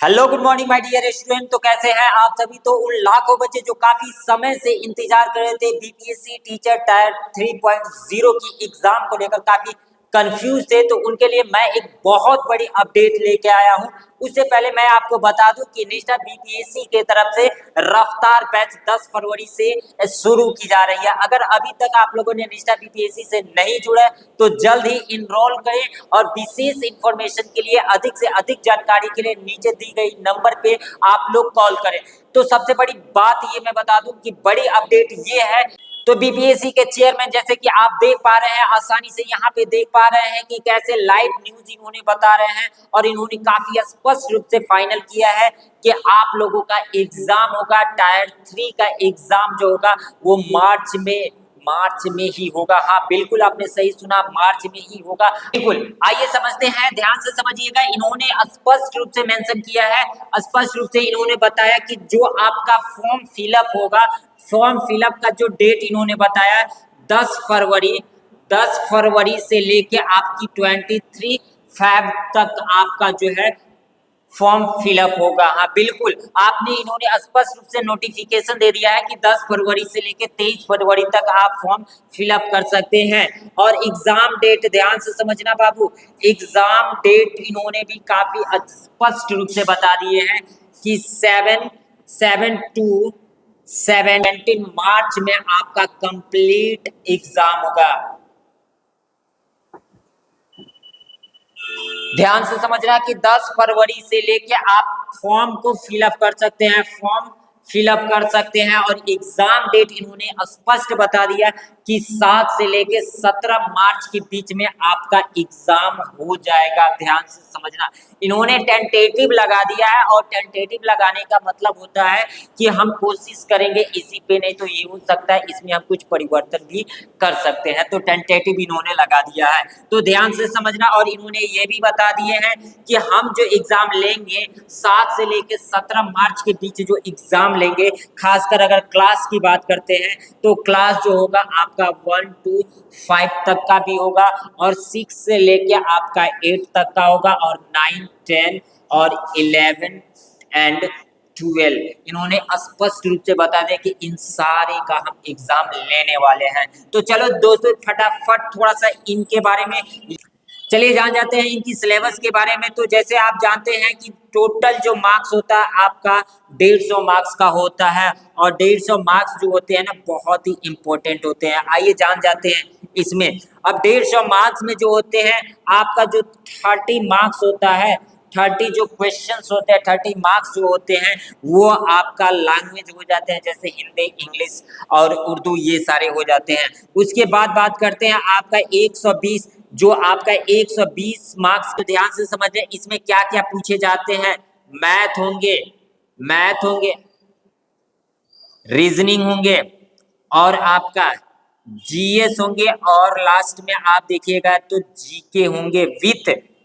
Hello good morning my dear student. तो कैसे हैं आप सभी। तो उन लाखों बच्चे जो काफी समय से इंतजार कर रहे थे बीपीएससी टीचर टायर 3.0 की एग्जाम को लेकर काफी कंफ्यूज थे, तो उनके लिए मैं एक बहुत बड़ी अपडेट लेके आया हूं। उससे पहले मैं आपको बता दूं कि निष्ठा बीपीएससी के तरफ से रफ्तार बैच 10 फरवरी से शुरू की जा रही है। अगर अभी तक आप लोगों ने निष्ठा बीपीएससी से नहीं जुड़ा तो जल्द ही इनरोल करें और विशेष इंफॉर्मेशन के लिए अधिक से अधिक जानकारी के लिए नीचे दी गई नंबर पे आप लोग कॉल करें। तो सबसे बड़ी बात ये मैं बता दूं कि बड़ी अपडेट ये है। तो बीपीएससी के चेयरमैन जैसे कि आप देख पा रहे हैं, आसानी से यहाँ पे देख पा रहे हैं कि कैसे लाइव न्यूज इन्होंने बता रहे हैं और इन्होंने काफी स्पष्ट रूप से फाइनल किया है कि आप लोगों का एग्जाम होगा, टायर 3 का एग्जाम जो होगा वो मार्च में ही होगा। हाँ बिल्कुल आपने सही सुना, मार्च में ही होगा। बिल्कुल आइए समझते हैं, ध्यान से समझिएगा। इन्होंने स्पष्ट रूप से मेंशन किया है, स्पष्ट रूप से इन्होंने बताया कि जो आपका फॉर्म फिलअप होगा, फॉर्म फिलअप का जो डेट इन्होंने बताया 10 फरवरी, 10 फरवरी से लेके आपकी 23 फेब तक आपका जो है फॉर्म फिलअप होगा। हाँ बिल्कुल आपने इन्होंने स्पष्ट रूप से नोटिफिकेशन दे दिया है कि 10 फरवरी से लेकर 23 फरवरी तक आप फॉर्म फिलअप कर सकते हैं। और एग्जाम डेट ध्यान से समझना बाबू, एग्जाम डेट इन्होंने भी काफी स्पष्ट रूप से बता दिए हैं कि 7 टू 17 मार्च में आपका कंप्लीट एग्जाम होगा। ध्यान से समझना कि 10 फरवरी से लेके आप फॉर्म को फिलअप कर सकते हैं, फॉर्म फिलअप कर सकते हैं। और एग्जाम डेट इन्होंने स्पष्ट बता दिया कि 7 से लेके 17 मार्च के बीच में आपका एग्जाम हो जाएगा। ध्यान से समझना, इन्होंने टेंटेटिव लगा दिया है और टेंटेटिव लगाने का मतलब होता है कि हम कोशिश करेंगे इसी पे, नहीं तो ये हो सकता है इसमें हम कुछ परिवर्तन भी कर सकते हैं। तो टेंटेटिव इन्होंने लगा दिया है, तो ध्यान से समझना। और इन्होंने ये भी बता दिए हैं कि हम जो एग्जाम लेंगे 7 से लेके 17 मार्च के बीच जो एग्जाम लेंगे, खासकर अगर क्लास की बात करते हैं तो क्लास जो होगा आपका 1 to 5 तक का भी होगा और 6 से लेके आपका 8 तक का होगा और 9, 10 और 11 एंड 12 इन्होंने स्पष्ट रूप से बता दें कि इन सारे का हम एग्जाम लेने वाले हैं। तो चलो दोस्तों फटाफट थोड़ा सा इनके बारे में चलिए जान जाते हैं, इनकी सिलेबस के बारे में। तो जैसे आप जानते हैं कि टोटल जो मार्क्स होता है आपका 150 मार्क्स का होता है और 150 मार्क्स जो होते हैं ना बहुत ही इंपॉर्टेंट होते हैं। आइए जान जाते हैं इसमें। अब 150 मार्क्स में जो होते हैं आपका जो 30 मार्क्स होता है, 30 जो क्वेश्चंस होते हैं, 30 मार्क्स जो होते हैं वो आपका लैंग्वेज हो जाते हैं, जैसे हिंदी, इंग्लिश और उर्दू, ये सारे हो जाते हैं। उसके बाद बात करते हैं आपका 120, जो आपका 120 मार्क्स को ध्यान से समझें, इसमें क्या क्या पूछे जाते हैं। मैथ होंगे, रीजनिंग होंगे और आपका जीएस होंगे और लास्ट में आप देखिएगा तो जीके होंगे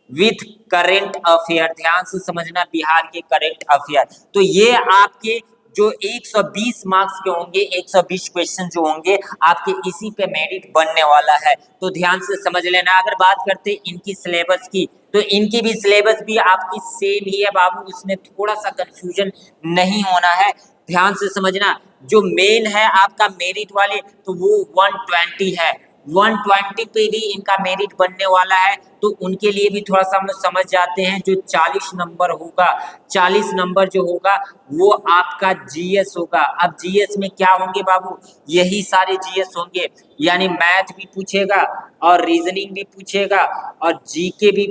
विथ करंट अफेयर। ध्यान से समझना, बिहार के करंट अफेयर। तो ये आपके जो 120 मार्क्स के होंगे, 120 क्वेश्चन जो होंगे आपके इसी पे मेरिट बनने वाला है। तो ध्यान से समझ लेना। अगर बात करते हैं इनकी सिलेबस की, तो इनकी भी सिलेबस भी आपकी सेम ही है बाबू, उसमें थोड़ा सा कंफ्यूजन नहीं होना है। ध्यान से समझना, जो मेन है आपका मेरिट वाले तो वो 120 है, 120 पे भी इनका मेरिट बनने वाला है। तो उनके लिए भी थोड़ा सा हम लोग समझ जाते हैं, जो 40 नंबर होगा, 40 नंबर जो होगा वो आपका जीएस होगा। अब जीएस में क्या होंगे बाबू, यही सारे जीएस होंगे, यानी मैथ भी पूछेगा और रीजनिंग भी पूछेगा और जीके भी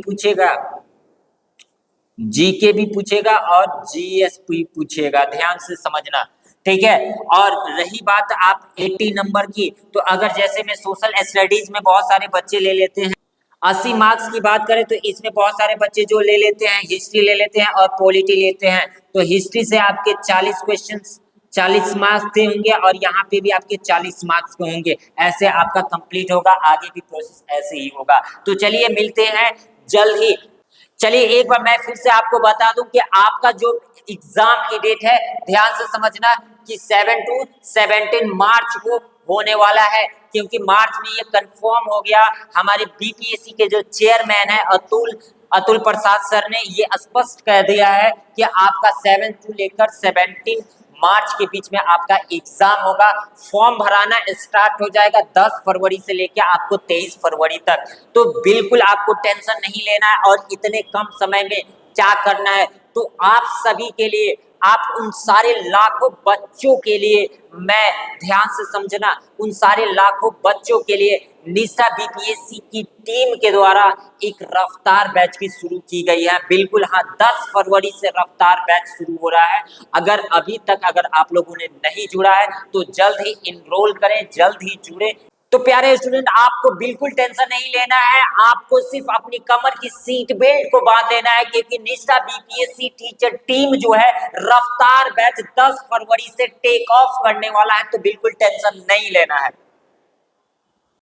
पूछेगा, और जीएस भी पूछेगा। ध्यान से समझना, ठीक है। और रही बात आप 80 नंबर की, तो अगर जैसे में सोशल स्टडीज में बहुत सारे बच्चे ले लेते हैं 80 मार्क्स की बात करें, तो इसमें बहुत सारे बच्चे जो ले लेते हैं हिस्ट्री ले लेते हैं और पॉलिटी लेते हैं। तो हिस्ट्री से आपके 40 क्वेश्चन 40 मार्क्स के होंगे और यहाँ पे भी आपके 40 मार्क्स के होंगे। ऐसे आपका कंप्लीट होगा, आगे भी प्रोसेस ऐसे ही होगा। तो चलिए मिलते हैं जल्द ही। चलिए एक बार मैं फिर से आपको बता दूं कि आपका जो एग्जाम की डेट है, ध्यान से समझना कि 7 to 17 मार्च को होने वाला है। क्योंकि मार्च में ये कंफर्म हो गया। हमारे बीपीएससी के जो चेयरमैन है अतुल प्रसाद सर ने ये स्पष्ट कह दिया है कि आपका 7 टू लेकर 17 मार्च के बीच में आपका एग्जाम होगा। फॉर्म भराना स्टार्ट हो जाएगा 10 फरवरी से लेकर आपको 23 फरवरी तक। तो बिल्कुल आपको टेंशन नहीं लेना है और इतने कम समय में क्या करना है। तो आप सभी के लिए, आप उन सारे लाखों बच्चों के लिए, मैं ध्यान से समझना, उन सारे लाखों बच्चों के लिए निशा बीपीएससी की टीम के द्वारा एक रफ्तार बैच की शुरू की गई है। बिल्कुल हाँ, 10 फरवरी से रफ्तार बैच शुरू हो रहा है। अगर अभी तक अगर आप लोगों ने नहीं जुड़ा है तो जल्द ही इनरोल करें, जल्द ही जुड़े। तो प्यारे स्टूडेंट, आपको बिल्कुल टेंशन नहीं लेना है, आपको सिर्फ अपनी कमर की सीट बेल्ट को बांध देना है, क्योंकि निशा बीपीएससी टीचर टीम जो है रफ्तार बैच 10 फरवरी से टेक ऑफ करने वाला है। तो बिल्कुल टेंशन नहीं लेना है।